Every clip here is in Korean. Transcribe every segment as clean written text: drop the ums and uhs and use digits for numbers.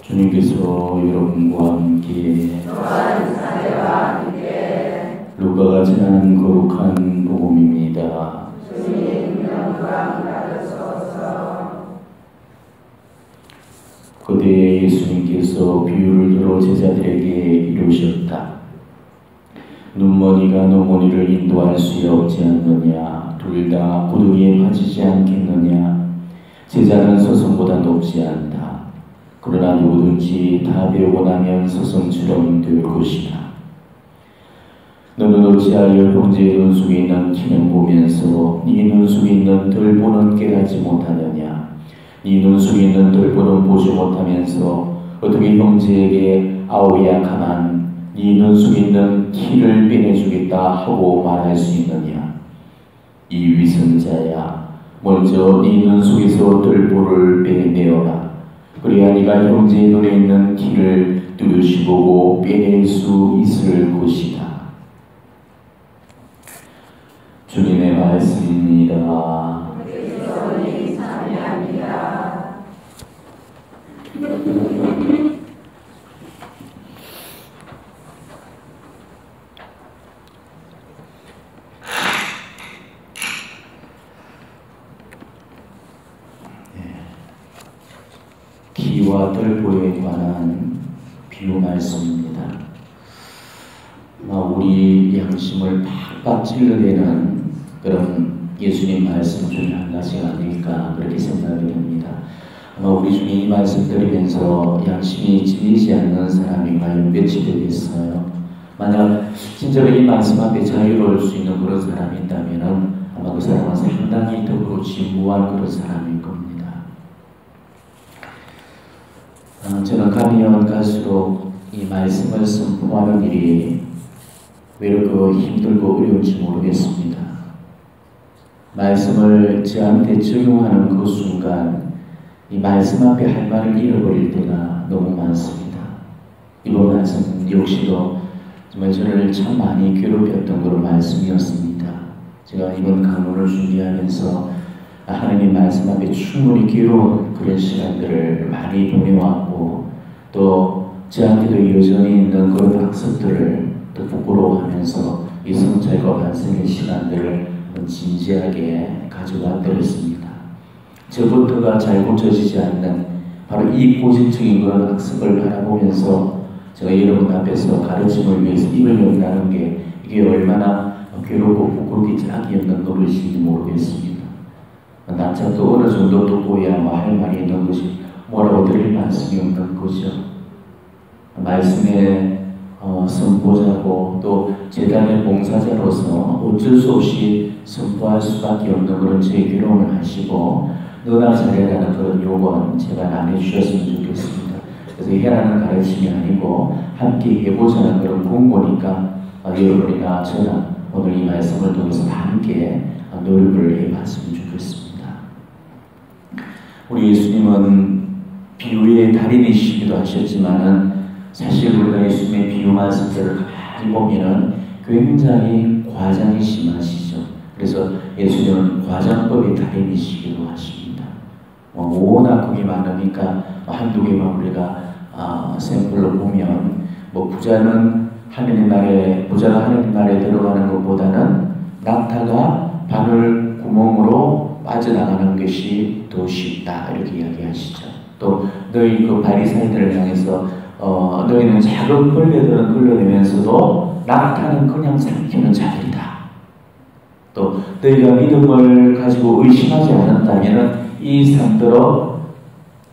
주님께서 여러분과 함께 루카가 전한 거룩한 복음입니다. 주님 영광 받으소서. 그때 예수님께서 비유를 들어 제자들에게 이루셨다. 눈머니가 노머니를 인도할 수 없지 않느냐? 둘 다 구덩이에 빠지지 않겠느냐? 제자는 스승보다 높지 않다. 그러나 누구든지 다 배우고 나면 스승처럼 될 것이다. 너는 어찌하여 형제의 눈 속에 있는 티는 보면서 네 눈 속에 있는 덜보는 깨닫지 못하느냐? 네 눈 속에 있는 덜보는 보지 못하면서 어떻게 형제에게 아우야 가만 네 눈 속에 있는 티를 빼내주겠다 하고 말할 수 있느냐? 이 위선자야, 먼저 네 눈 속에서 덜보를 빼내어라. 그래야 네가 형제의 눈에 있는 티를 뚜렷이 보고 빼낼 수 있을 것이다. 주님의 말씀입니다. 그리스도님 찬양합니다. 티와 덜보에 관한 비유 말씀입니다. 우리 양심을 팍팍 찔러대는 그런 예수님 말씀 중에 한 가지가 아닐까 그렇게 생각이 됩니다. 아마 우리 중에 이 말씀 들으면서 양심이 찔리지 않는 사람이 과연 몇이 되겠어요? 만약 진짜로 이 말씀 앞에 자유로울 수 있는 그런 사람이 있다면 아마 그 사람은 상당히 덕으로 진부한 그런 사람일 겁니다. 저는 가면 갈수록 이 말씀을 선포하는 일이 왜 이렇게 힘들고 어려운지 모르겠습니다. 말씀을 저한테 적용하는 그 순간 이 말씀 앞에 할 말을 잃어버릴 때가 너무 많습니다. 이번 말씀 역시도 정말 저를 참 많이 괴롭혔던 그런 말씀이었습니다. 제가 이번 강론을 준비하면서 하나님 말씀 앞에 충분히 괴로운 그런 시간들을 많이 보내왔고 또 저한테도 여전히 있는 그런 학습들을 또 부끄러워하면서 이 성찰과 반성의 시간들을 진지하게 가져왔더랬습니다. 저부터가 잘 고쳐지지 않는 바로 이 고집적인 그런 학습을 바라보면서 제가 여러분 앞에서 가르침을 위해서 입을 연다는 게 이게 얼마나 괴롭고 부끄럽게 짝이었는 노릇인지 모르겠습니다. 나참도 어느 정도 듣고야 할 말이 있는 것이 뭐라고 드릴 말씀이 없는 거죠. 말씀에 선포자고 또 재단의 봉사자로서 어쩔 수 없이 선포할 수밖에 없는 그런 제 괴로움을 하시고 너나 잘해라는 그런 요구는 제발 안 해주셨으면 좋겠습니다. 그래서 해라는 가르침이 아니고 함께 해보자는 그런 공고니까 여러분이나 저나 오늘 이 말씀을 통해서 함께 노력을 해봤으면 좋겠습니다. 우리 예수님은 비유의 달인이시기도 하셨지만은 사실 우리가 예수님의 비유 말씀들을 가만히 보면은 굉장히 과장이 심하시죠. 그래서 예수님은 과장법의 달인이시기도 하십니다. 워낙 그게 많으니까 한두 개만 우리가 샘플로 보면 부자가 하나님 나라에 들어가는 것보다는 낙타가 바늘 구멍으로 빠져나가는 것이 더 쉽다 이렇게 이야기하시죠. 또 너희 그 바리새인들을 향해서 너희는 작은 벌레들은 끌려내면서도 낙타는 그냥 삼키는 자들이다. 또 너희가 믿음을 가지고 의심하지 않았다면 이 산더러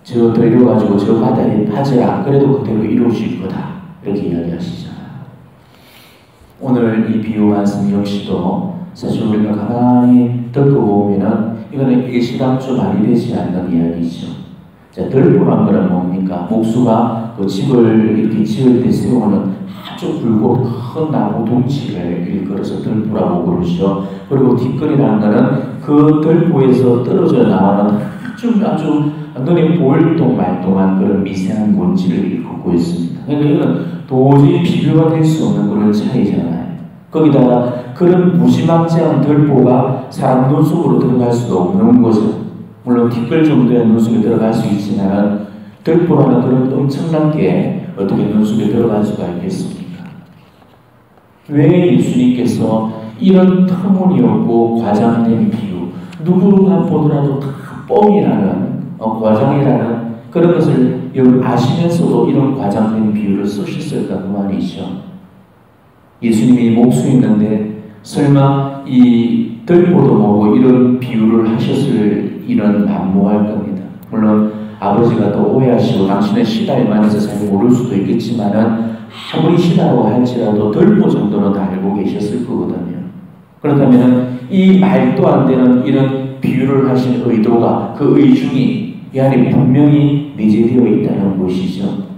저 들려가지고 저 바다에 빠져라. 그래도 그대로 이루어질 거다. 이렇게 이야기하시잖아요. 오늘 이 비유 말씀 역시도 사실 우리가 가만히 듣고 보면은 이거는 일시당초 말이 되지 않는 이야기죠. 자, 덜보란 거는 뭡니까? 목수가 그 집을 이렇게 지을 때 세우는 아주 굵고 큰 나무 둥지를 일컬어서 덜보라고 그러죠. 그리고 뒷걸이라는 거는 그 덜보에서 떨어져 나오는 아주 눈에 보일 동 말동한 그런 미세한 먼지를 일컫고 있습니다. 그러니까 이거는 도저히 비교가 될 수 없는 그런 차이잖아요. 거기다가 그런 무지막지한 덜보가 사람 눈 속으로 들어갈 수도 없는 거죠. 물론 뒷걸 정도의 눈 속에 들어갈 수 있지만 들보라는 그런 엄청난 게 어떻게 눈 속에 들어갈 수가 있겠습니까? 왜 예수님께서 이런 터무니없고 과장된 비유, 누구가 보더라도 다 뻥이라는 과장이라는 그런 것을 아시면서도 이런 과장된 비유를 쓰셨을까 그 말이죠. 예수님이 목수 있는데 설마 이 들보도 모르고 이런 비유를 하셨을 일은 난무할 겁니다. 물론 아버지가 또 오해하시고 당신은 시다에 관해서 잘 모를 수도 있겠지만은 아무리 시다라고 할지라도 들보 정도는 다 알고 계셨을 거거든요. 그렇다면 이 말도 안 되는 이런 비유를 하신 의도가 그 의중이 이 안에 분명히 내재되어 있다는 것이죠.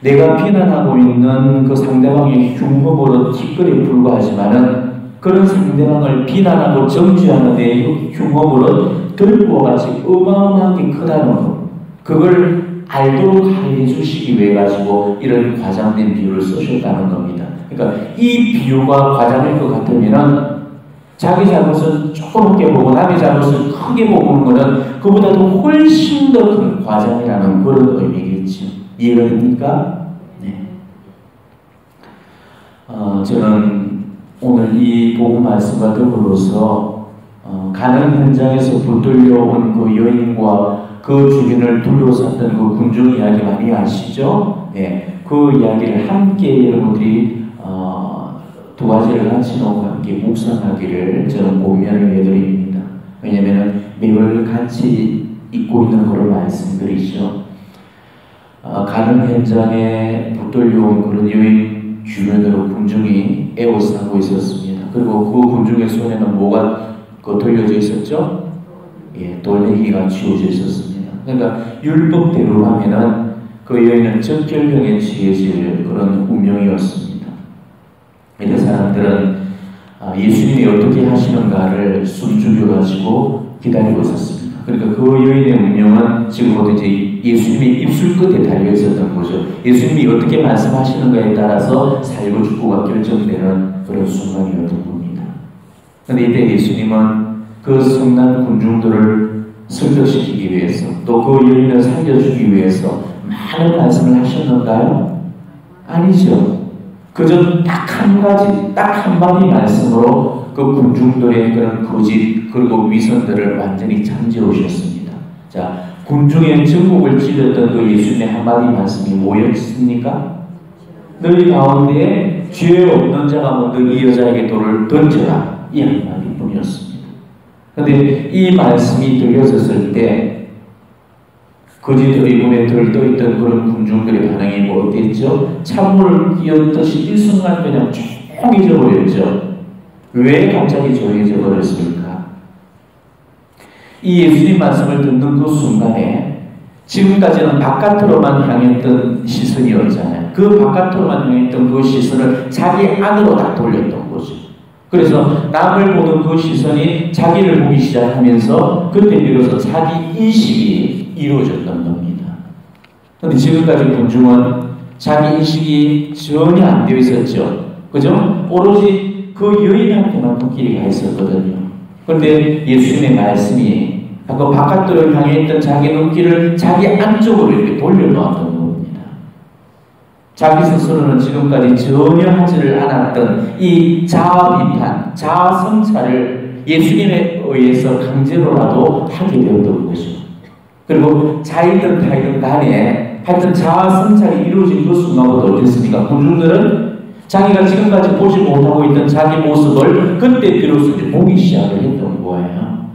내가 비난하고 있는 그 상대방의 흉허버릇 티끌에 불과하지만은 그런 상대방을 비난하고 정죄하는 데 흉허버릇 들보와 같이 어마어마하게 크다는 것, 그걸 알도록 해주시기 위해 가지고 이런 과장된 비유를 쓰셨다는 겁니다. 그러니까 이 비유가 과장일 것 같으면은 자기 잘못은 조그맣게 보고 남의 잘못을 크게 보는 것은 그보다도 훨씬 더 큰 과장이라는 그런 의미겠죠. 이해가 됩니까? 네. 저는 오늘 이 복음 말씀과 더불어서 가는 현장에서 붙들려온 그 여인과 그 주변을 둘러쌌던 그 군중 이야기 많이 아시죠? 네. 그 이야기를 함께 여러분들이 두 가지를 같이 놓고 함께 묵상하기를 저는 권면을 해드립니다. 왜냐하면 매월 같이 읽고 있는 그런 말씀들이죠. 가는 현장에 붙들려온 그런 여인 주변으로 군중이 에워싸고 있었습니다. 그리고 그 군중의 손에는 뭐가 돌려져 있었죠? 예, 돌멩이가 쥐어져 있었습니다. 그러니까 율법대로 하면은 그 여인은 적결령에 취해질 그런 운명이었습니다. 이런 사람들은 예수님이 어떻게 하시는가를 숨죽여가지고 기다리고 있었습니다. 그러니까 그 여인의 운명은 지금부터 이제 예수님의 입술 끝에 달려 있었던 거죠. 예수님이 어떻게 말씀하시는가에 따라서 살고 죽고가 결정되는 그런 순간이었던 겁니다. 그런데 이때 예수님은 그 성난 군중들을 설득시키기 위해서 또 그 여인을 살려주기 위해서 많은 말씀을 하셨는가요? 아니죠. 그저 딱 한 가지, 딱 한마디 말씀으로 그 군중들의 그런 거짓 그리고 위선들을 완전히 잠재우셨습니다. 자, 군중의 전국을 찔렀던 그 예수님의 한마디 말씀이 뭐였습니까? 너희 가운데 죄 없는 자가 먼저 이 여자에게 돌을 던져라. 이 한마디뿐이었습니다. 그런데 이 말씀이 들려졌을 때 거짓들이 문에 들떠있던 그런 군중들의 반응이 뭐 어땠죠? 찬물을 끼얹듯이 일순간 그냥 조용해져 버렸죠. 왜 갑자기 조용해져 버렸을까? 이 예수님 말씀을 듣는 그 순간에 지금까지는 바깥으로만 향했던 시선이었잖아요. 그 바깥으로만 향했던 그 시선을 자기 안으로 다 돌렸던 거죠. 그래서 남을 보는 그 시선이 자기를 보기 시작하면서 그때 비로소 자기 인식이 이루어졌던 겁니다. 그런데 지금까지 군중은 자기 인식이 전혀 안 되어 있었죠. 그죠? 오로지 그 여인한테만 눈길이 가 있었거든요. 그런데 예수님의 말씀이 아까 바깥으로 향해 있던 자기 눈길을 자기 안쪽으로 이렇게 돌려놓았던 겁니다. 자기 스스로는 지금까지 전혀 하지를 않았던 이 자아 비판, 자아 성찰을 예수님에 의해서 강제로라도 하게 되었던 것이죠. 그리고 자이든 타이든 간에 하여튼 자아 성찰이 이루어진 그 순간부터 어땠습니까? 군중들은 자기가 지금까지 보지 못하고 있던 자기 모습을 그때 비로소 이제 보기 시작을 했던 거예요.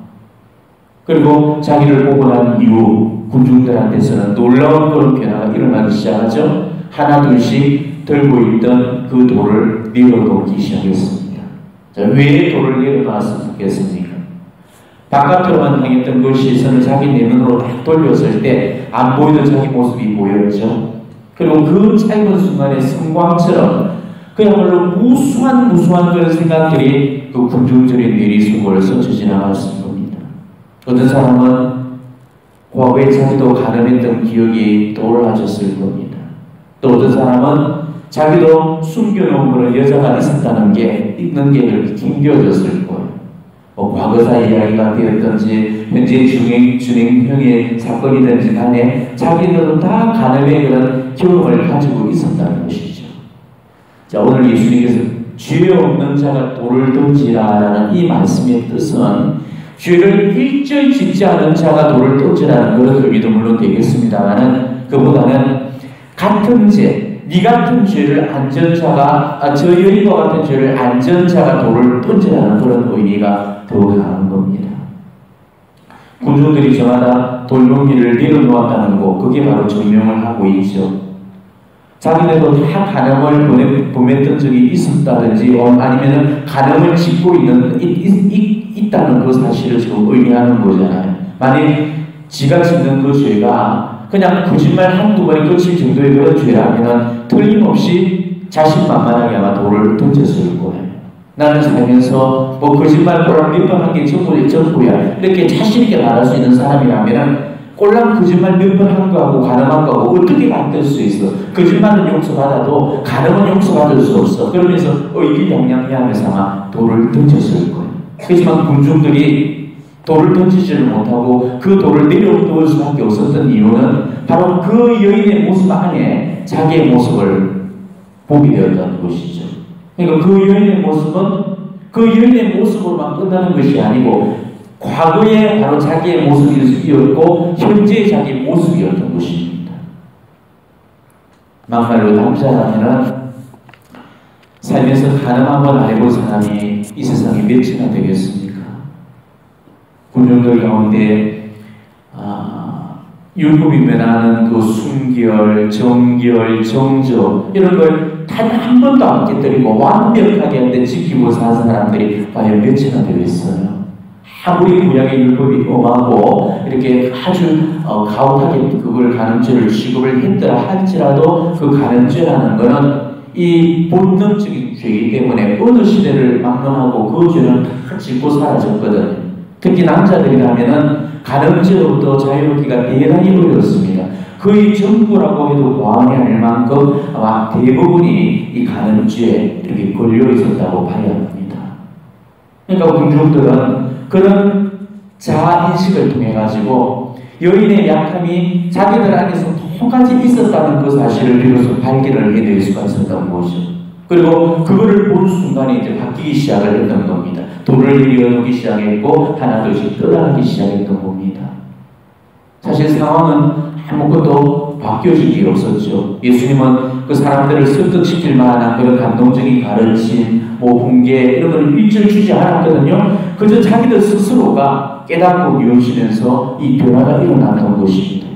그리고 자기를 보고 난 이후 군중들한테서는 놀라운 그런 변화가 일어나기 시작하죠. 하나 둘씩 들고 있던 그 돌을 내려놓기 시작했습니다. 자, 왜 돌을 내려놨겠습니까? 바깥으로만 향했던 그 시선을 자기 내면으로 딱 돌렸을 때 안 보이던 자기 모습이 보였죠. 그리고 그 짧은 순간에 성광처럼 그야말로 무수한 그런 생각들이 그 군중들의 내리속을 스쳐 지나갔을 겁니다. 어떤 사람은 과거에 자기도 가늠했던 기억이 떠올라졌을 겁니다. 또 어떤 사람은 자기도 숨겨놓은 그런 여자가 있는 게 이렇게 힘겨워졌을 거예요. 과거사 이야기가 되었든지 현재 진행형의 사건이든지 간에 자기들은 다 간음의 그런 경험을 가지고 있었다는 것이죠. 자, 오늘 예수님께서 죄 없는 자가 돌을 던지라라는 이 말씀의 뜻은 죄를 일절 짓지 않은 자가 돌을 던지라는 그런 의미도 물론 되겠습니다만은 그보다는 같은 죄, 네 같은 죄를 안전자가 저 여인과 같은 죄를 안전자가 돌을 던지라는 그런 의미가 더 강한 겁니다. 군중들이 저마다 돌멩이를 내려놓았다는 것, 그게 바로 증명을 하고 있죠. 자기네도 다 간음을 범했던 적이 있었다든지 아니면 간음을 짓고 있다는 그 사실을 지금 의미하는 거잖아요. 만약 지가 짓는 그 죄가 그냥 거짓말 한두 번에 끝일 정도의 그런 죄라면 틀림없이 자신만만하게 아마 돌을 던졌을 거예요. 나는 살면서 거짓말 꼴랑 몇 번 한 게 전부야 이렇게 자신있게 말할 수 있는 사람이라면 꼴랑 거짓말 몇 번 한 거하고 간음한 거하고 어떻게 같을 수 있어? 거짓말은 용서받아도 간음은 용서받을 수 없어. 그러면서 의기양양해하면서 아마 돌을 던졌을 거예요. 하지만 군중들이 돌을 던지지를 못하고 그 돌을 내려놓을 수밖에 없었던 이유는 바로 그 여인의 모습 안에 자기의 모습을 보게 되었다는 것이죠. 그러니까 그 여인의 모습은 그 여인의 모습으로만 끝나는 것이 아니고 과거에 바로 자기의 모습이었고 현재의 자기의 모습이었던 것입니다. 막말로 남자라면 살면서 가늠 한번 안 해본 사람이 이 세상에 몇이나 되겠습니까? 군중들 가운데 율법이 면하는 그 순결, 정결, 정저 이런 걸 단 한 번도 안 깨뜨리고 완벽하게 지키고 사는 사람들이 과연 몇이나 되겠어요? 아무리 구약의 율법이 엄하고 이렇게 아주 가혹하게 그걸 간음죄를 취급을 했더라 할지라도 그 간음죄라는 것은 이 본능적인 죄이기 때문에 어느 시대를 막론하고 그 죄는 다 짓고 사라졌거든요. 특히 남자들이라면은 간음죄로부터 자유롭기가 대단히 어렵습니다. 거의 전부라고 해도 과언이 아닐 만큼 아마 대부분이 이 간음죄에 이렇게 걸려 있었다고 봐야 합니다. 그러니까 군중들은 그런 자아인식을 통해 가지고 여인의 약함이 자기들 안에서 똑같이 있었다는 그 사실을 비로소 발견을 해낼 수가 있었던 거죠. 그리고 그거를 본 순간에 이제 바뀌기 시작을 했던 겁니다. 돌을 내려놓기 시작했고 하나둘씩 떠나가기 시작했던 겁니다. 사실 상황은 아무것도 바뀌어진 게 없었죠. 예수님은 그 사람들을 설득시킬 만한 그런 감동적인 가르침, 훈계 이런 걸 일절 주지 않았거든요. 그저 자기들 스스로가 깨닫고 이루시면서 이 변화가 일어났던 것입니다.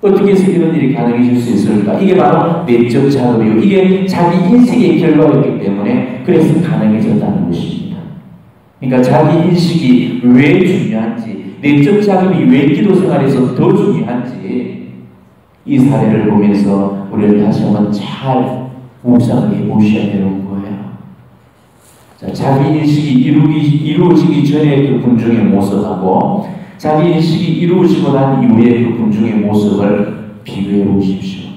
어떻게 해서 이런 일이 가능해질 수 있을까? 이게 바로 내적 작업이고 이게 자기 인식의 결과였기 때문에 그래서 가능해졌다는 것입니다. 그러니까 자기 인식이 왜 중요한지, 내적 작업이 왜 기도 생활에서 더 중요한지 이 사례를 보면서 우리를 다시 한번 잘 묵상을 해보셔야 되는 거예요. 자, 자기 인식이 이루어지기 전에 그 군중의 모습하고 자기 인식이 이루어지고 난 이후에 그 군중의 모습을 비교해 보십시오.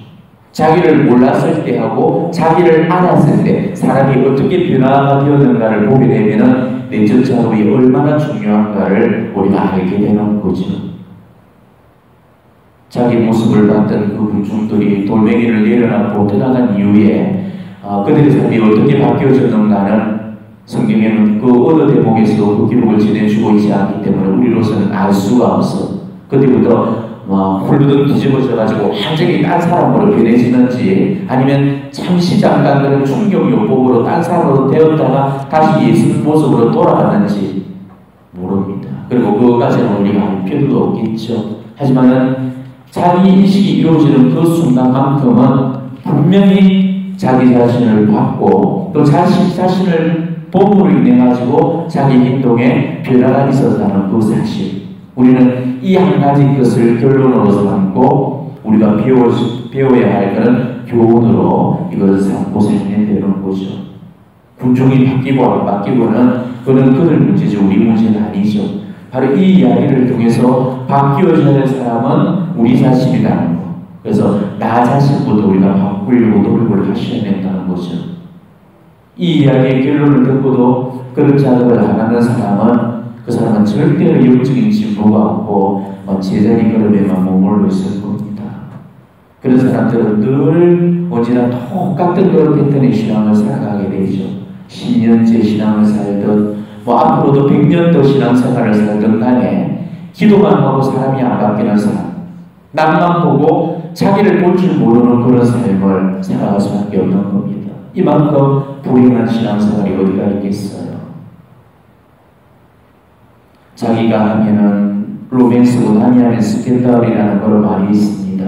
자기를 몰랐을 때하고 자기를 알았을 때 사람이 어떻게 변화가 되었는가를 보게 되면 내적 작업이 얼마나 중요한가를 우리가 알게 되는 거죠. 자기 모습을 봤던 그 군중들이 돌멩이를 내려놓고 떠나간 이후에 그들의 삶이 어떻게 바뀌어졌는가는 성경에는 그 어느 대목에서 그 기록을 전해주고 있지 않기 때문에 우리로서는 알 수가 없어. 그때부터 훌르덕 뒤집어져가지고 완전히 딴 사람으로 변해지는지 아니면 잠시 잠깐 그런 충격 요법으로 딴 사람으로 되었다가 다시 예수 모습으로 돌아가는지 모릅니다. 그리고 그것까지는 우리가 알 필요도 없겠죠. 하지만은 자기 인식이 이루어지는 그 순간만큼은 분명히 자기 자신을 받고 또 자신을 봄으로 인해 가지고 자기 행동에 변화가 있었다는 그 사실. 우리는 이 한 가지 것을 결론으로 삼고 우리가 배워야 할 그런 교훈으로 이것을 삼고 살면 되는 거죠. 군중이 바뀌고 안 바뀌고는 그는 그들 문제죠. 우리 문제는 아니죠. 바로 이 이야기를 통해서 바뀌어져야 할 사람은 우리 자신이라는 거. 그래서 나 자신부터 우리가 바꾸려고 노력을 하셔야 된다는 거죠. 이 이야기의 결론을 듣고도 그런 작업을 안 하는 사람은 그 그 사람은 절대로 영적인 진보가 없고 제자리 걸음에만 머물러 있을 겁니다. 그런 사람들은 늘 언제나 똑같은 그런 패턴의 신앙을 살아가게 되죠. 10년째 신앙을 살든 앞으로도 100년 더 신앙생활을 살든 간에 기도만 하고 사람이 안 바뀌는 사람, 남만 보고 자기를 볼 줄 모르는 그런 삶을 살아갈 수밖에 없는 겁니다. 이만큼 불행한 신앙생활이 어디가 있겠어요. 자기가 하면은 로맨스고 남이 하면 스캔들이라는 그런 말이 있습니다.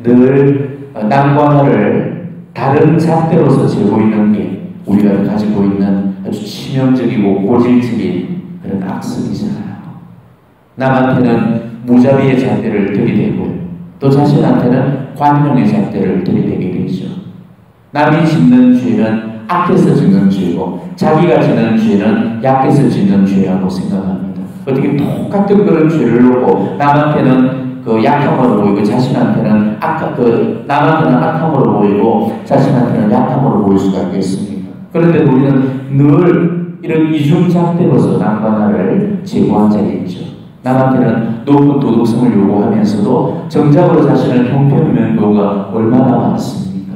늘 남과 나를 다른 잣대로서 재고 있는 게 우리가 가지고 있는 아주 치명적이고 고질적인 그런 악습이잖아요. 남한테는 무자비의 잣대를 들이대고 또 자신한테는 관용의 잣대를 들이대게 되죠. 남이 짓는 죄는 악해서 짓는 죄고 자기가 짓는 죄는 약해서 짓는 죄라고 생각합니다. 어떻게 똑같은 그런 죄를 놓고 남한테는 그 약함으로 보이고 자신한테는 남한테는 악함으로 보이고 자신한테는 약함으로 보일 수가 있겠습니까? 그런데 우리는 늘 이런 이중잣대로서 남과 나를 제고한 자리 있죠. 남한테는 높은 도덕성을 요구하면서도 정작으로 자신을 형편하는 경우가 얼마나 많습니까?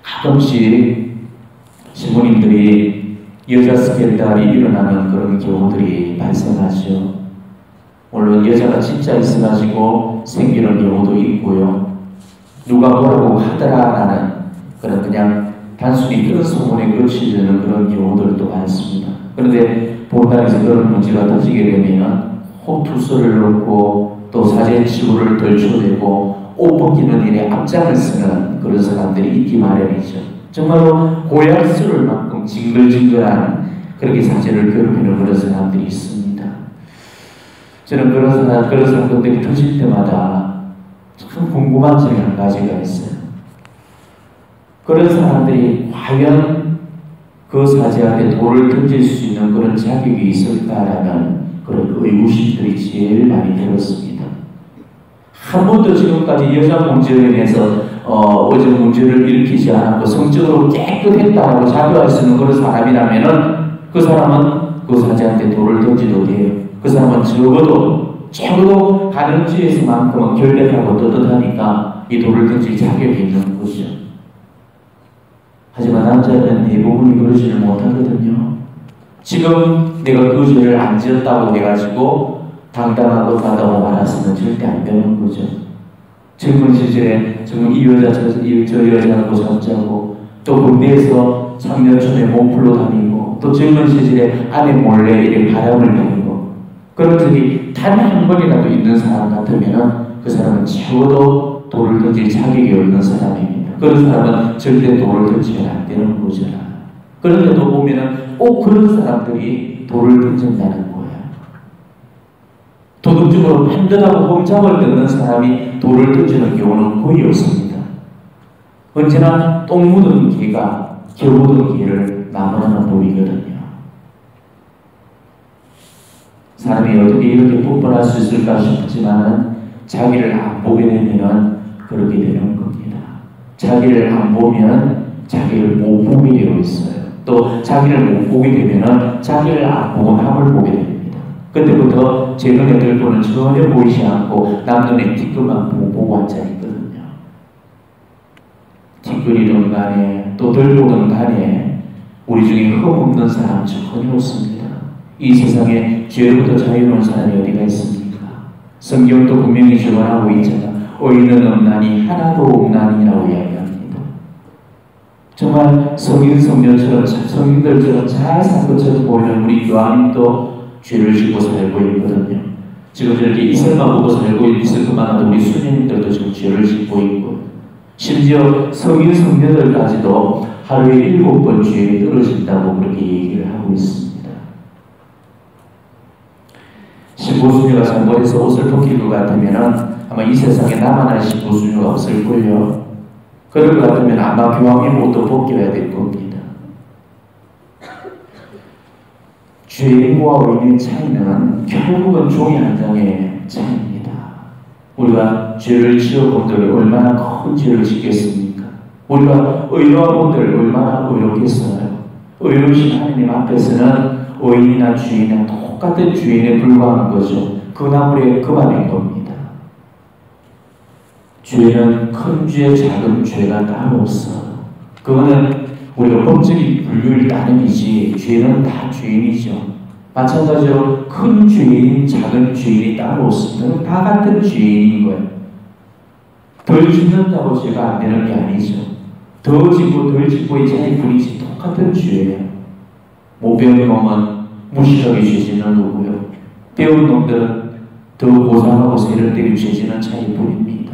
가끔씩 신부님들이 여자 스캔들이 일어나는 그런 경우들이 발생하죠. 물론 여자가 진짜 있어가지고 생기는 경우도 있고요. 누가 뭐라고 하더라라는 그런 그냥 단순히 그런 소문에 그치는 그런 경우들도 많습니다. 그런데 본당에서 그런 문제가 터지게 되면 호투수를 넣고 또 사제치구를 덜쳐내고 옷 벗기는 일에 앞장을 쓰는 그런 사람들이 있기 마련이죠. 정말로 고약수를 만큼 징글징글한 그렇게 사제를 괴롭히는 그런 사람들이 있습니다. 저는 그런 사건들이 터질 때마다 참 궁금한 점이 한 가지가 있어요. 그런 사람들이 과연 그 사제한테 돌을 던질 수 있는 그런 자격이 있을까라는 그런 의구심들이 제일 많이 들었습니다. 한 번도 지금까지 여자 문제에 대해서 어제 문제를 일으키지 않았고 성적으로 깨끗했다고 자부할 수 있는 그런 사람이라면은 그 사람은 그 사제한테 돌을 던지도 돼요. 그 사람은 적어도 가능지에서만큼은 결백하고 떳떳하니까 이 돌을 던질 자격이 있는 거죠. 하지만 남자는 대부분이 그러지를 못하거든요. 지금 내가 그 죄를 안 지었다고 해가지고 당당하고 나다고 말았으면 절대 안 되는 거죠. 젊은 시절에 정말 이 여자 저 여자하고 잠자고 또 군대에서 3년전에 몸풀로 다니고 또 젊은 시절에 아내 몰래 이렇게 바람을 피우고 그런 적이 단 한 번이라도 있는 사람 같으면 그 사람은 적어도 돌을 던질 자격이 없는 사람입니다. 그런 사람은 절대 돌을 던지면 안 되는 거잖아요. 그런데도 보면은 꼭 그런 사람들이 돌을 던진다는 거예요. 도덕적으로 판단하고 꼼짝을 듣는 사람이 돌을 던지는 경우는 거의 없습니다. 언제나 똥 묻은 개가 겨 묻은 개를 나무라는 법이거든요. 사람이 어떻게 이렇게 뻔뻔할 수 있을까 싶지만은 자기를 안 보게 되면 그렇게 되는 겁니다. 자기를 안 보면 자기를 못 보게 되어 있어요. 또 자기를 못 보게 되면 자기를 안 보고 남을 보게 됩니다. 그때부터 제 눈에 들고는 전혀 보이지 않고 남 눈에 티끌만 보고 앉아있거든요. 티끌이든 간에 또 들보든 간에 우리 중에 흠없는 사람 전혀 없습니다. 이 세상에 죄로부터 자유로운 사람이 어디가 있습니까? 성경도 분명히 주관하고 있잖아. 의인은 없나니 하나도 없나니라고 이야기합니다. 정말 성인들처럼 잘 산 것처럼 보이는 우리 교황님도 죄를 지고 살고 있거든요. 지금 이렇게 이슬만 보고 살고 있을 것만 해도 우리 수녀님들도 지금 죄를 짓고 있고 심지어 성인 성녀들까지도 하루에 7번 죄에 떨어진다고 그렇게 얘기를 하고 있습니다. 신부수녀가 잘못해서 옷을 벗길 것 같으면 아마 이 세상에 나만 할 신부수녀가 없을걸요. 그럴 것 같으면 아마 교황의 옷도 벗겨야 될 겁니다. 죄인과 의인의 차이는 결국은 종이 한 장의 차이입니다. 우리가 죄를 지어본들 얼마나 큰 죄를 짓겠습니까? 우리가 의로운 분들 얼마나 의롭겠어요? 의로우신 하나님 앞에서는 의인이나 주인이나 똑같은 주인에 불과한 거죠. 그 나물에 그만인 겁니다. 죄는 큰 죄, 작은 죄가 따로 없어. 그거는 우리가 법적인 분류를 따름이지 죄는 다 죄인이죠. 마찬가지로 큰 죄인, 작은 죄인이 따로 없습니다. 다 같은 죄인인 거예요. 덜 짓는다고 죄가 안 되는 게 아니죠. 더 짓고 덜 짓고의 차이뿐이지 똑같은 죄예요. 못 배운 놈은 무시하게 죄지는 거고요. 배운 놈들은 더 고상하고 세련되게 죄지는 차이뿐입니다.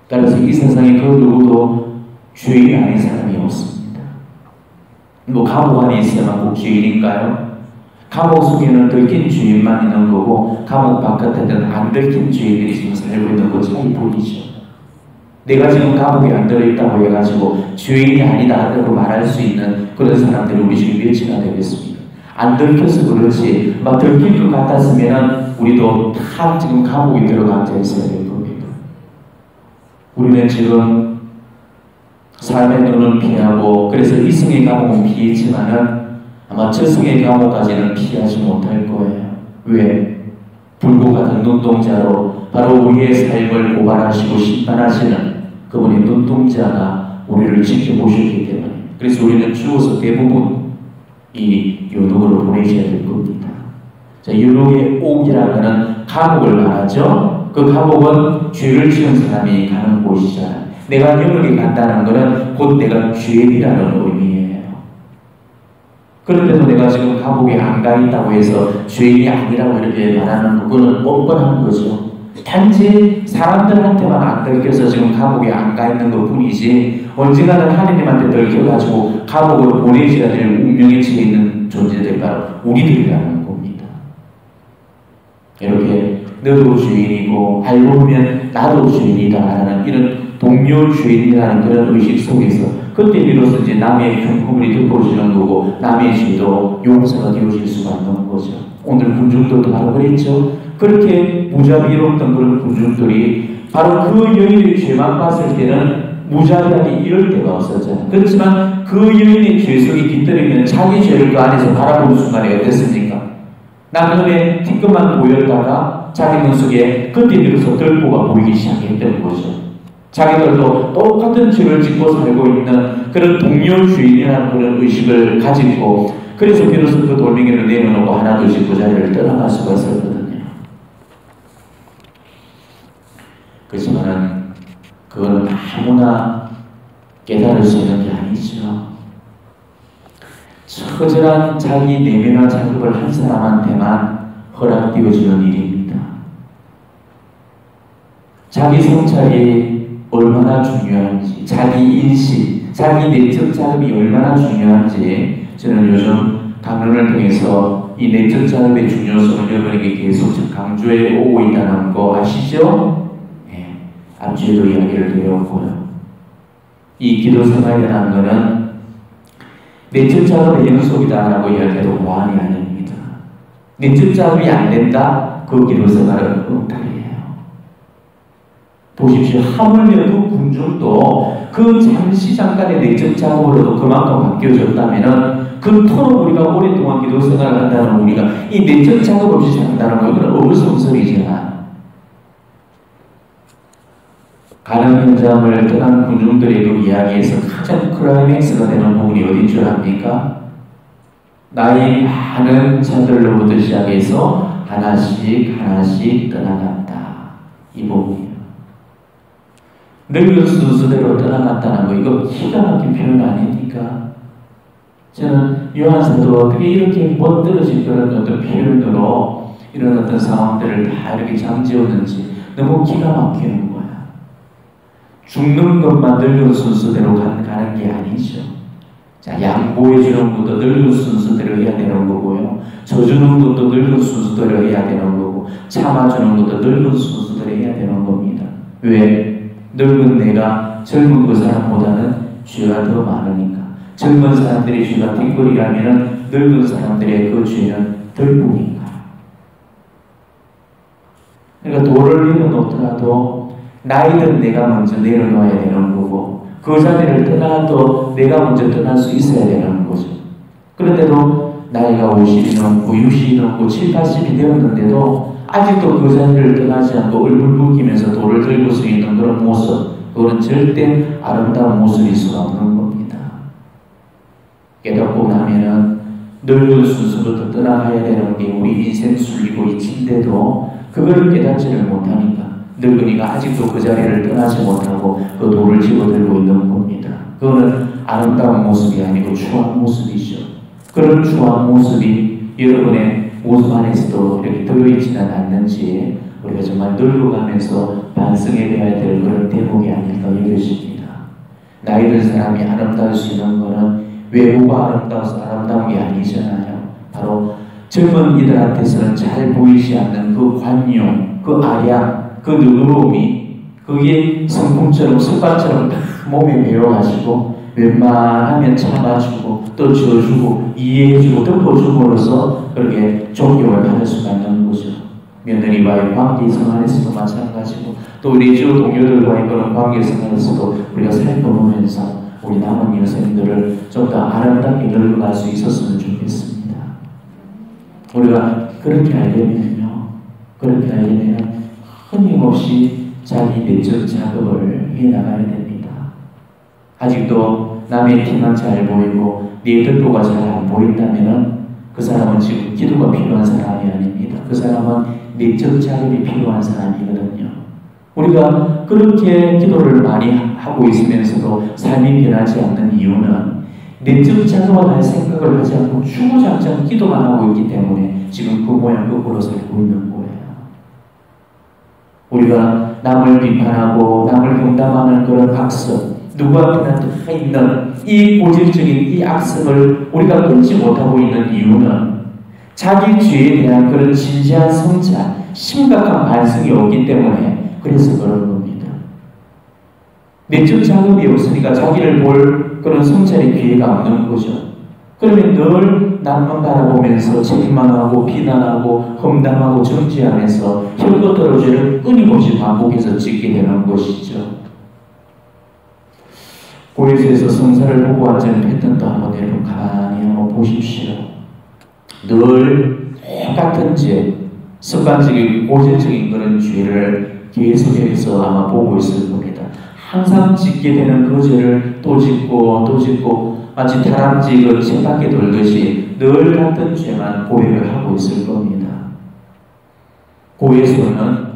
따라서 이 세상에 그 누구도 죄인이 아닌 사람이 없습니다. 뭐 감옥 안에 있어야만 꼭 죄인인가요? 감옥 속에는 들킨 죄인만 있는 거고 감옥 바깥에는 안 들킨 죄인들이 지금 살고 있는 것 차이뿐이죠. 내가 지금 감옥에 안 들어있다고 해가지고 죄인이 아니다 라고 말할 수 있는 그런 사람들이 우리 지금 몇이나 되겠습니까? 안 들켜서 그렇지 막 들킬 것 같았으면 우리도 다 지금 감옥에 들어가 앉아 있어야 될 겁니다. 우리는 지금 삶의 눈은 피하고 그래서 이승의 감옥은 피했지만은 아마 저승의 감옥까지는 피하지 못할 거예요. 왜? 불구 같은 눈동자로 바로 우리의 삶을 고발하시고 심판하시는 그분의 눈동자가 우리를 지켜보셨기 때문에 그래서 우리는 죽어서 대부분 이 요동으로 보내셔야 될 겁니다. 자, 요동의 옥이라는 감옥을 말하죠. 그 감옥은 죄를 지은 사람이 가는 곳이잖아요. 내가 요동에 간다는 것은 곧 내가 죄인이라는 의미예요. 그런데도 내가 지금 감옥에 안 가 있다고 해서 죄인이 아니라고 이렇게 말하는 그거는 뻔뻔한 거죠. 단지 사람들한테만 안 들켜서 지금 감옥에 안 가 있는 것 뿐이지 언젠가는 하느님한테 들켜가지고 감옥으로 보내셔야 될 운명에 처해 있는 존재들이 바로 우리들이라는 겁니다. 이렇게 너도 죄인이고 알고 보면 나도 죄인이다라는 이런 동료 죄인이라는 그런 의식 속에서 그때 비로소 이제 남의 흉물이 덮어지는 거고 남의 죄도 용서가 되어질 수가 있는 거죠. 오늘 군중들도 바로 그랬죠. 그렇게 무자비롭던 그런 군중들이 바로 그 여인의 죄만 봤을 때는 무자비하게 이럴 데가 없었잖아요. 그렇지만 그 여인의 죄 속에 깃들이면 자기 죄를 그 안에서 바라보는 순간에 어땠습니까? 남편의 뒤끝만 보였다가 자기 눈 속에 그때 비로소 들보가 보이기 시작했던 거죠. 자기들도 똑같은 죄를 짓고 살고 있는 그런 동료 주인이라는 그런 의식을 가지고 그래서 비로소 그 돌멩이를 내려놓고 하나둘씩 그 자리를 떠나갈 수가 있었거든요. 그렇지만은 그거는 아무나 깨달을 수 있는 게 아니죠. 처절한 자기 내면의 작업을 한 사람한테만 허락되어지는 일입니다. 자기 성찰이 얼마나 중요한지, 자기 인식, 자기 내적 작업이 얼마나 중요한지 저는 요즘 강론을 통해서 이 내적 작업의 중요성을 여러분에게 계속 강조해 오고 있다는 거 아시죠? 네, 앞주에도 이야기를 드렸고요. 이 기도 생활이라는 것은 내적 작업의 연속이다라고 이야기해도 과언이 아닙니다. 내적 작업이 안 된다? 그 기도 생활은 엉터리예요. 보십시오. 하물며 그 군중도 그 잠시 잠깐의 내적 작업으로도 그만큼 바뀌어졌다면 그토록 우리가 오랫동안 기도 생활을 한다는 우리가 이 내적 작업 없이 산다는 건 그건 어불성설이잖아. 가는 현장을 떠난 군중들의 그 이야기에서 가장 클라이맥스가 되는 부분이 어딘 줄 압니까? 나이 많은 자들로부터 시작해서 하나씩 하나씩 떠나갔다. 이 부분이에요. 늙은 순서대로 떠나갔다는 거 이거 기가 막힌 표현 아닙니까? 저는 요한사도가 어떻게 이렇게 멋들어진 그런 어떤 표현으로 이런 어떤 상황들을 다 이렇게 잠재웠는지 너무 기가 막히는 거야. 죽는 것만 늙은 순서대로 가는 게 아니죠. 자, 양보해주는 것도 늙은 순서대로 해야 되는 거고요. 져주는 것도 늙은 순서대로 해야 되는 거고 참아주는 것도 늙은 순서대로 해야 되는 겁니다. 왜? 늙은 내가 젊은 그 사람보다는 죄가 더 많으니까. 젊은 사람들의 죄가 뒷거리라면 늙은 사람들의 그 죄는 덜 뿐이니까. 그러니까 돌을 내려놓더라도 나이든 내가 먼저 내려놓아야 되는 거고 그 자리를 떠나도 내가 먼저 떠날 수 있어야 되는 거죠. 그런데도 나이가 50이 넘고 60이 넘고 7, 80이 되었는데도 아직도 그 자리를 떠나지 않고 얼굴 붉히면서 돌을 들고 서 있는 그런 모습, 그거는 절대 아름다운 모습일 수가 없는 겁니다. 깨닫고 나면은 늙은 순서부터 떠나가야 되는 게 우리 인생 순리고 이친데도 그걸 깨닫지를 못하니까 늙은이가 아직도 그 자리를 떠나지 못하고 그 돌을 집어들고 있는 겁니다. 그거는 아름다운 모습이 아니고 추한 모습이죠. 그런 추한 모습이 여러분의 모습 안에서도 이렇게 들어있지는 않는지 우리가 정말 늙어가면서 반성해 봐야 될 그런 대목이 아닐까 여겨집니다. 나이 든 사람이 아름다울 수 있는 것은 외모가 아름다워서 아름다운 게 아니잖아요. 바로 젊은 이들한테서는 잘 보이지 않는 그 관용, 그 아량, 그 누그러움이 그게 성품처럼 습관처럼 몸에 배어가지고 웬만하면 참아주고 또 져주고 이해해주고 덮어줌으로써 그렇게 존경을 받을 수가 있는 거죠. 며느리와의 관계 생활에서도 마찬가지고 또 우리 주 동료들과의 그런 관계 생활에서도 우리가 살펴보면서 우리 남은 인생들을 좀 더 아름답게 늙어갈 수 있었으면 좋겠습니다. 우리가 그렇게 알려면요, 그렇게 알려면 끊임없이 자기 내적 작업을 해나가야 됩니다. 아직도 남의 티만 잘 보이고 내 득도가 잘 안 보인다면 그 사람은 지금 기도가 필요한 사람이 아닙니다. 그 사람은 내적 작업이 필요한 사람이거든요. 우리가 그렇게 기도를 많이 하고 있으면서도 삶이 변하지 않는 이유는 내적 작업을 할 생각을 하지 않고 주구장창 기도만 하고 있기 때문에 지금 그 모양 거꾸로 살고 있는 거예요. 우리가 남을 비판하고 남을 험담하는 그런 악습, 누구한테나 다 있는 이 고질적인 이 악습을 우리가 끊지 못하고 있는 이유는 자기 죄에 대한 그런 진지한 성찰, 심각한 반성이 없기 때문에 그래서 그런 겁니다. 내적 작업이 없으니까 자기를 볼 그런 성찰의 기회가 없는 거죠. 그러면 늘 남만 바라보면서 책임만 하고 비난하고 험담하고 정죄하면서 혈거떨어 죄를 끊임없이 반복해서 짓게 되는 것이죠. 고해에서 성사를 보고 완전히 했던 또 한번 여러분 가만히 한번 보십시오. 늘 똑같은 죄, 습관적인 고질적인 그런 죄를 계속해서 아마 보고 있을 겁니다. 항상 짓게 되는 그 죄를 또 짓고 또 짓고 마치 다람쥐 그 세탁기 돌듯이 늘 같은 죄만 고백을 하고 있을 겁니다. 고해에서는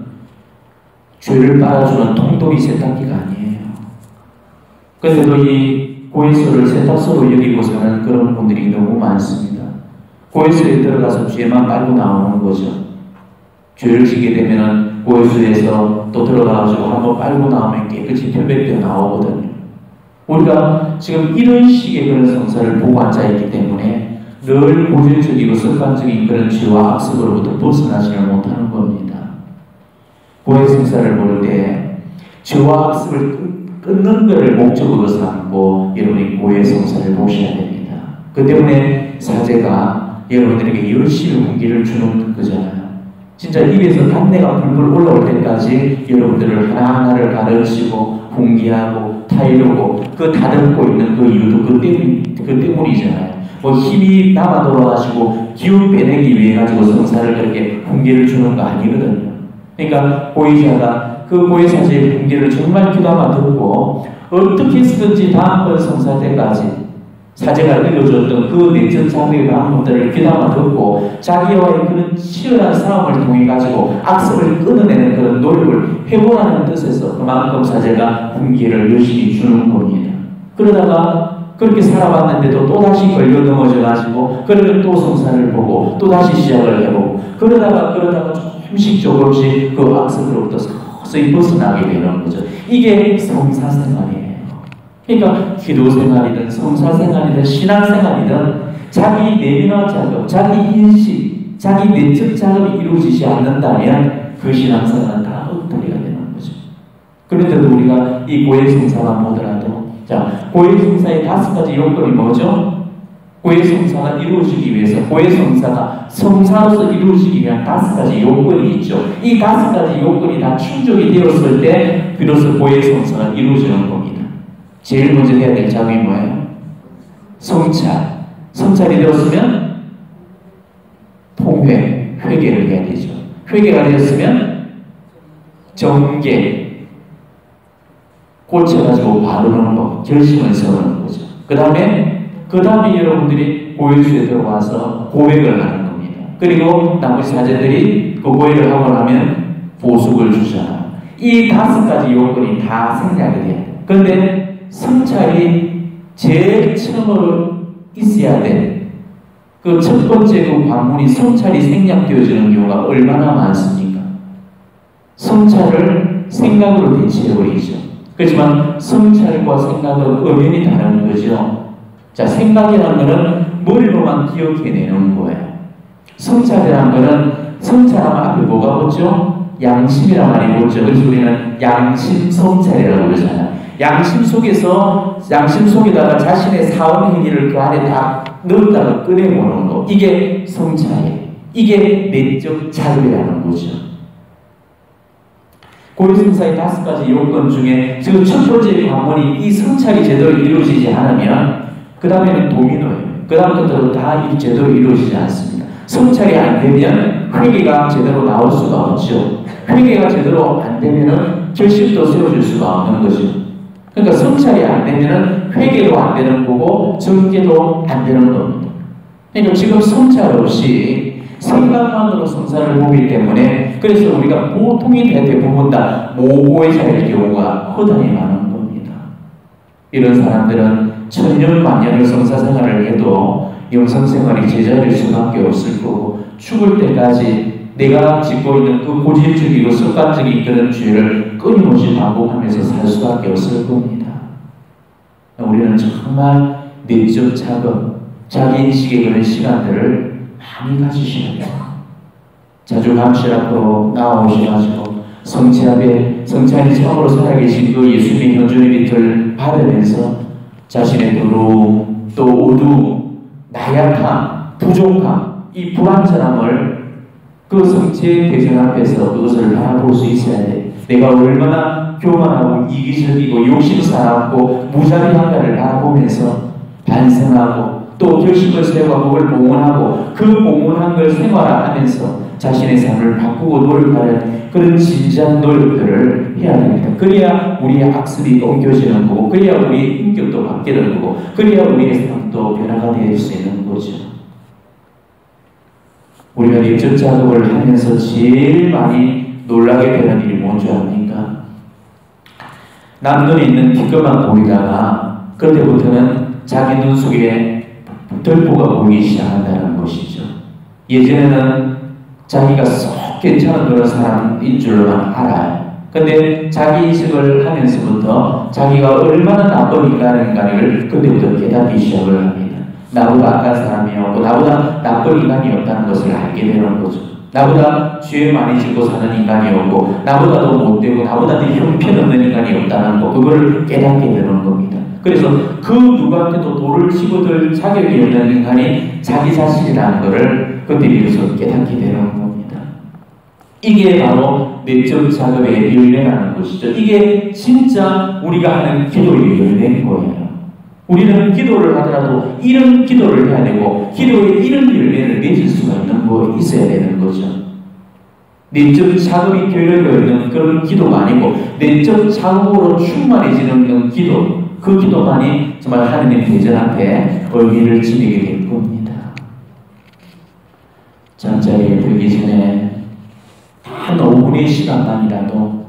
죄를 빨아주는 통돌이 세탁기가 아니에요. 그런데도 이 고해소를 세탁소로 여기고 사는 그런 분들이 너무 많습니다. 고해소에 들어가서 죄만 빨고 나오는 거죠. 죄를 지게 되면 고해소에서 또 들어가가지고 한번 빨고 나오면 깨끗이 표백되어 나오거든요. 우리가 지금 이런 식의 그런 성사를 보고 앉아있기 때문에 늘 고질적이고 습관적인 그런 죄와 악습으로부터 벗어나지를 못하는 겁니다. 고해 성사를 볼 때 죄와 악습을 끊는 것을 목적으로 삼고 여러분이 고해 성사를 보셔야 됩니다. 그 때문에 사제가 여러분들에게 열심히 훈기를 주는 거잖아요. 진짜 입에서 단내가 불불 올라올 때까지 여러분들을 하나하나를 가르치고 훈기하고 타이르고 그 다듬고 있는 그 이유도 그 때문이잖아요. 뭐 힘이 남아 돌아가시고 기운 빼내기 위해 가지고 성사를 그렇게 훈기를 주는 거 아니거든요. 그러니까 고해자가 그 고해사제의 훈기를 정말 귀담아 듣고 어떻게 해서든지 다음번 성사 때까지 사제가 읽어줬던 그 내적 자극의 방법들을 귀담아 듣고 자기와의 그런 치열한 싸움을 통해 가지고 악습을 끊어내는 그런 노력을 해보라는 뜻에서 그만큼 사제가 훈기를 열심히 주는 겁니다. 그러다가 그렇게 살아왔는데도 또다시 걸려 넘어져 가지고 그러면 또 성사를 보고 또다시 시작을 해보고 그러다가 조금씩 그 악습으로부터 서서히 벗어나게 되는 거죠. 이게 성사생활이에요. 그러니까 기도생활이든 성사생활이든 신앙생활이든 자기 내면화 작업, 자기 인식, 자기 내적 작업이 이루어지지 않는다면 그 신앙생활은 다 엉터리가 되는 거죠. 그런데도 우리가 이 고해성사만 보더라도 자, 고해성사의 5가지 요건이 뭐죠? 고해성사가 이루어지기 위해서 고해성사가 성사로서 이루어지기 위한 5가지 요건이 있죠. 이 5가지 요건이 다 충족이 되었을 때 비로소 고해성사가 이루어지는 겁니다. 제일 먼저 해야 될 작업이 뭐예요? 성찰. 성찰이 되었으면 통회, 회개를 해야 되죠. 회개가 되었으면 정계, 고쳐가지고 바르는 거, 결심을 세우는 거죠. 그 다음에 여러분들이 고일주에 들어와서 고백을 하는 겁니다. 그리고 나머지 사제들이 그 고백을 하고 나면 보석을 주잖아요. 이 5가지 요건이 다 생략이 돼요. 그런데 성찰이 제일 처음으로 있어야 돼. 그 첫 번째 그 관문이 성찰이 생략되어지는 경우가 얼마나 많습니까? 성찰을 생각으로 대체해버리죠. 그렇지만 성찰과 생각은 엄연히 다른 거죠. 자, 생각이라는 것은 머리로만 기억해내는 거예요. 성찰이라는 것은 성찰하면 앞에 뭐가 붙죠? 양심이란 말이 붙죠. 그래서 우리는 양심 성찰이라고 그러잖아요. 양심 속에다가 자신의 사원 행위를 그 안에 다 넣었다가 꺼내보는 거. 이게 성찰이에요. 이게 내적 자극이라는 거죠. 고일성사의 5가지 요건 중에 지금 첫 번째 관문이 이 성찰이 제대로 이루어지지 않으면 그 다음에는 도미노예요. 그 다음부터도 다 제대로 이루어지지 않습니다. 성찰이 안 되면 회개가 제대로 나올 수가 없죠. 회개가 제대로 안 되면 결심도 세워질 수가 없는 거죠. 그러니까 성찰이 안 되면 회개도 안 되는 거고 정죄도 안 되는 겁니다. 그러니까 지금 성찰 없이 생각만으로 성찰을 보기 때문에 그래서 우리가 보통이 대부분 다 모고의자일 경우가 허다히 많은 겁니다. 이런 사람들은 천년만년을 성사생활을 해도 영성생활이 제자리일 수밖에 없을 거고 죽을 때까지 내가 짓고 있는 그 고질적이고 습관적인 그런 죄를 끊임없이 반복하면서 살 수밖에 없을 겁니다. 우리는 정말 내적 작업, 자기인식의 그런 시간들을 많이 가지셔야 돼요. 자주 감실 앞으로 나오셔가지고 성체 앞에 성찬이 처음으로 살아계신 그 예수님의 현존의 빛을 받으면서 자신의 두려움, 또 어두움, 나약함, 부족함, 이 불완전함을 그 성체 대전 앞에서 그것을 바라볼 수 있어야 돼. 내가 얼마나 교만하고 이기적이고 욕심사납고 무자비한가를 바라보면서 반성하고 또 결심을 세우고 그걸 봉헌하고 그 봉헌한 걸 생활화하면서 자신의 삶을 바꾸고 노력하는 그런 진지한 노력들을 해야 됩니다. 그래야 우리의 악습이 옮겨지는 거고 그래야 우리의 인격도 바뀌는 거고 그래야 우리의 삶도 변화가 될 수 있는 거죠. 우리가 내적 작업을 하면서 제일 많이 놀라게 되는 일이 뭔지 압니까? 남눈에 있는 티끌만 보이다가 그때부터는 자기 눈 속에 들보가 보이기 시작한다는 것이죠. 예전에는 자기가 썩 괜찮은 그런 사람인 줄만 알아요. 근데 자기 인식을 하면서부터 자기가 얼마나 나쁜 인간인가를 그때부터 깨닫기 시작을 합니다. 나보다 악한 사람이 없고 나보다 나쁜 인간이 없다는 것을 알게 되는 거죠. 나보다 죄 많이 짓고 사는 인간이 없고 나보다 더 못되고 나보다 더 형편없는 인간이 없다는 거 그거를 깨닫게 되는 겁니다. 그래서 그 누구한테도 돌을 집어들 자격이 없는 인간이 자기 자신이라는 것을 그때 비로소 깨닫게 되는 겁니다. 이게 바로 내적 작업의 열매라는 것이죠. 이게 진짜 우리가 하는 기도의 열매인 거예요. 우리는 기도를 하더라도 이런 기도를 해야 되고 기도에 이런 열매를 맺을 수가 있는 거 있어야 되는 거죠. 내적 작업이 되어 있는 그런 기도가 아니고 내적 작업으로 충만해지는 그런 기도 그 기도만이 정말 하느님 대전 앞에 의미를 지니게 될 겁니다. 잠자리에 들기 전에 단 5분의 시간만이라도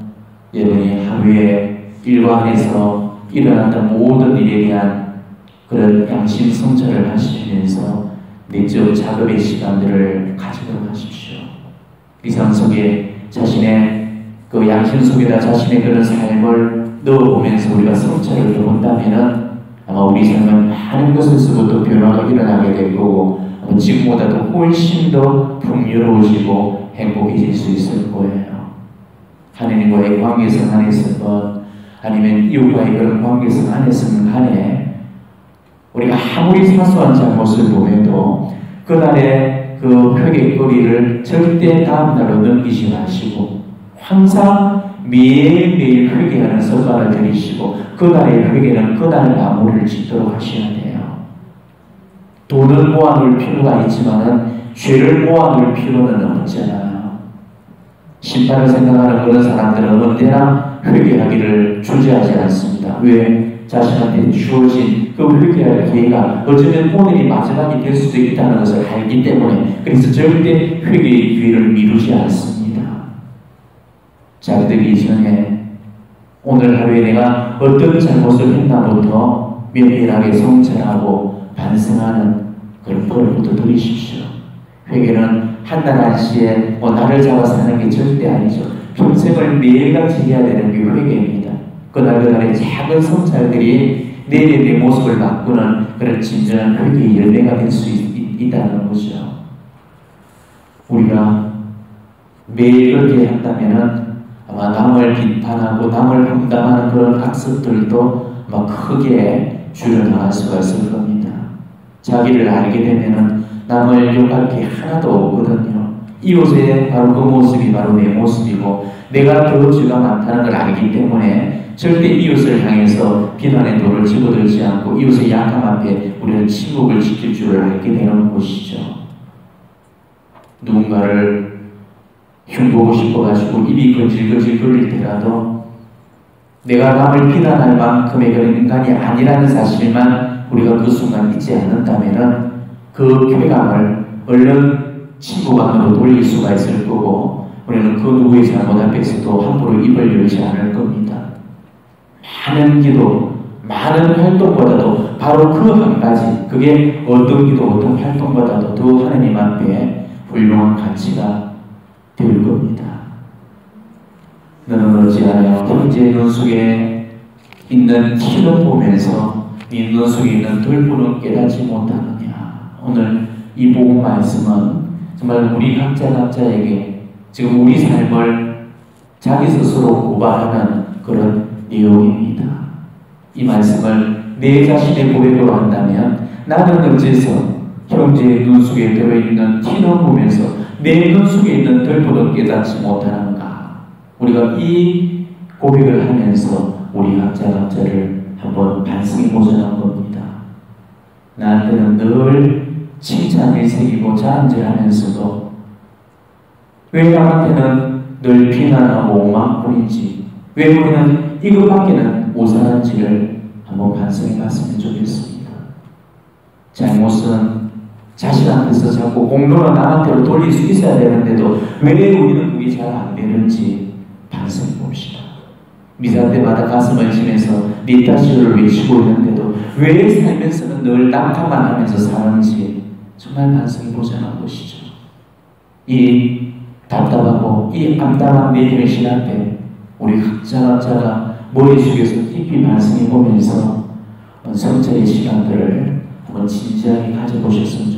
여러분이 하루에 일과안에서 일어났던 모든 일에 대한 그런 양심 성찰을 하시면서 내적 작업의 시간들을 가지도록 하십시오. 이상 속에 자신의 그 양심 속에다 자신의 그런 삶을 넣어보면서 우리가 성찰을 해본다면 아마 우리 삶은 많은 것에서부터 변화가 일어나게 될 거고 지금보다도 훨씬 더 풍요로워지고 행복해질 수 있을 거예요. 하나님과의 관계성 안에서건 아니면 이웃과의 그런 관계성 안에서는 간에 우리가 아무리 사소한 잘못을 보면도 그날의 그 회개거리를 절대 다음날로 넘기지 마시고 항상 매일매일 회개하는 습관을 들이시고 그날의 회개는 그날 마무리를 짓도록 하셔야 돼요. 돈을 모아놓을 필요가 있지만은 죄를 모아둘 필요는 없잖아요. 심판을 생각하는 그런 사람들은 언제나 회개하기를 주저하지 않습니다. 왜? 자신한테 주어진 그 회개할 기회가 어쩌면 오늘이 마지막이 될 수도 있다는 것을 알기 때문에, 그래서 절대 회개의 기회를 미루지 않습니다. 잠들기 전에 오늘 하루에 내가 어떤 잘못을 했나부터 면밀하게 성찰하고 반성하는 그런 벌부터 드리십시오. 회개는 한날 한시에 나를 잡아서 하는 게 절대 아니죠. 평생을 매일같이 해야 되는 게 회개입니다. 그날의 작은 성찰들이 내일의 내 모습을 바꾸는 그런 진정한 회개의 열매가 될 수 있다는 거죠. 우리가 매일 그렇게 한다면은 아마 남을 비판하고 남을 험담하는 그런 악습들도 막 크게 줄여나갈 수가 있을 겁니다. 자기를 알게 되면은 남을 욕할 게 하나도 없거든요. 이웃의 바로 그 모습이 바로 내 모습이고, 내가 더 죄가 많다는 걸 알기 때문에 절대 이웃을 향해서 비난의 돌을 집어들지 않고 이웃의 약함 앞에 우리는 침묵을 지킬 줄을 알게 되는 것이죠. 누군가를 흉보고 싶어가지고 입이 거질거질 걸릴 때라도 내가 남을 비난할 만큼의 그런 인간이 아니라는 사실만 우리가 그 순간 잊지 않는다면 그 쾌감을 얼른 침묵 안으로 돌릴 수가 있을 거고, 우리는 그 누구의 잘못 앞에서도 함부로 입을 열지 않을 겁니다. 많은 기도, 많은 활동보다도 바로 그 한 가지, 그게 어떤 기도, 어떤 활동보다도 더 하나님 앞에 훌륭한 가치가 될 겁니다. 너는 어찌하여 형제의 눈 속에 있는 티를 보면서 네 눈 속에 있는 돌보는 깨닫지 못하느냐. 오늘 이 복음 말씀은 정말 우리 각자에게 지금 우리 삶을 자기 스스로 고발하는 그런 내용입니다. 이 말씀을 내 자신의 고백으로 한다면, 나는 어째서 형제의 눈 속에 들어있는 티를 보면서 내 눈 속에 있는 돌보는 깨닫지 못하는가. 우리가 이 고백을 하면서 우리 각자를 한번 반성해 보자는 겁니다. 나한테는 늘 칭찬을 새기고 자랑질하면서도 왜 남한테는 늘 비난하고 오만뿐인지, 왜 우리는 이것밖에는 모자란지를 한번 반성해 봤으면 좋겠습니다. 잘못은 자신한테서 자꾸 공로는 남한테로 돌릴 수 있어야 되는데도 왜 우리는 그게 잘 안 되는지 반성해 봅시다. 미사 때마다 가슴을 치면서 네 탓을 외치고 있는데도 왜 살면서는 늘 땀타만 하면서 사는지 정말 반성해 보자는 것이죠. 이 답답하고 이 암담한 내 현실 앞에 우리 각자가 머리 숙여서 깊이 반성해 보면서 성찰의 시간들을 한번 진지하게 가져보셨으면